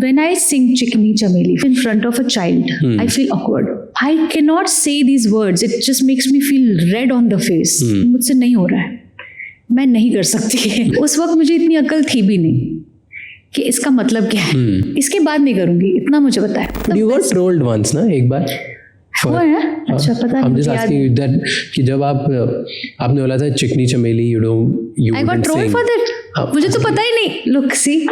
when I sing Chikni Chameli in front of a child, I feel awkward. I cannot say these words. It just makes me feel red on the face. मुझसे नहीं हो रहा है, मैं नहीं कर सकती. उस वक्त मुझे इतनी अकल थी भी नहीं कि इसका मतलब क्या है. इसके बाद नहीं करूंगी, इतना मुझे पता है. You got trolled once ना एक बार? हुआ है? अच्छा पता है. I'm just asking you that कि जब आपने बोला था चिकनी चमेली, you I got trolled for that. मुझे तो पता ही नहीं. Look, see,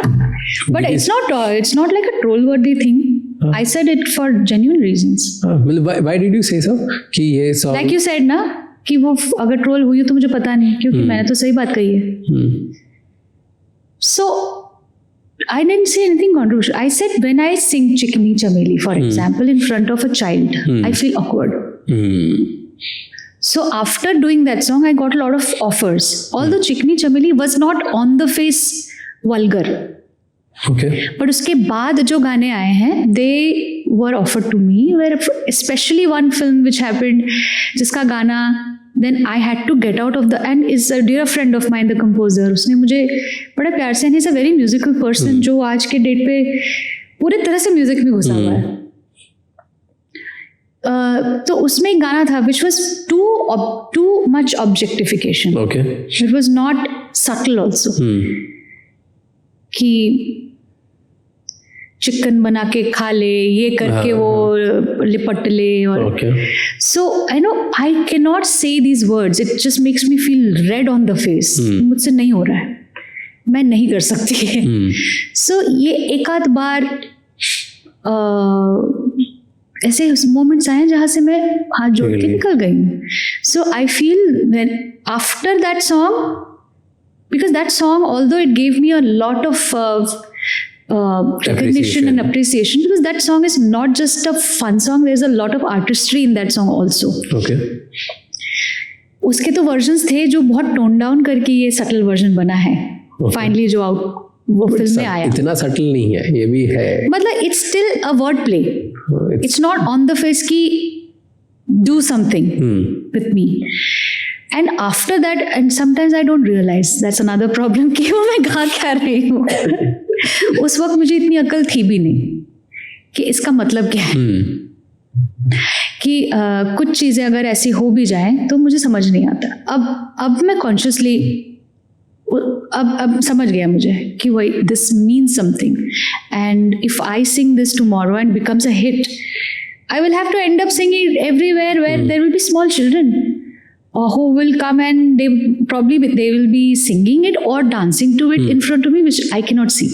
but it's not like a troll worthy thing. I said it for genuine reasons. Why did you say so? कि ये song like you said ना कि वो अगर troll हुई तो मुझे पता नहीं, क्योंकि मैंने तो सही बात कही है. So I didn't say anything controversial. I said when I sing Chikni Chameli, for example, in front of a child, I feel awkward. So after doing that song, I got a lot of offers. Although Chikni Chameli was not on the face vulgar. Okay. But उसके बाद जो गाने आए हैं, they were offered to me. Where especially one film which happened, जिसका गाना then I had to get out of the, and is a dear friend of mine, the composer. उसने मुझे बड़े प्यार से, and he's a very musical person, जो आज के डेट पे पूरे तरह से म्यूजिक में घुसा हुआ है. तो उसमें एक गाना था which was too much objectification. Okay. It was not subtle also. कि चिकन बना के खा ले, ये करके वो लिपट ले, और so I know I cannot say these words. It just makes me feel red on the face. मुझसे नहीं हो रहा है, मैं नहीं कर सकती. So ये एक आध बार ऐसे मोमेंट्स आए जहाँ से मैं हाथ जोड़ के निकल गई. So I feel when after that song, because that song, although it gave me a lot of recognition and appreciation, because that song is not just a fun song, there's a lot of artistry in that song also. Okay. उसके तो versions थे जो बहुत tone down करके ये subtle version बना है. Finally जो वो फिल्म में आया, इतना सटल नहीं है, ये भी है. मतलब it's still a word play. It's not on the face की do something with me. And after that, and sometimes I don't realize, that's another problem, कि वो मैं गा क्या रही हूँ. उस वक्त मुझे इतनी अकल थी भी नहीं कि इसका मतलब क्या है. कि कुछ चीज़ें अगर ऐसी हो भी जाएं तो मुझे समझ नहीं आता. अब मैं कॉन्शियसली अब समझ गया मुझे कि वही this means something, and if I Singh this tomorrow and becomes a hit, I will have to end up singing it everywhere where there will be small children who will come, and they will be singing it or dancing to it in front of me, which I cannot see.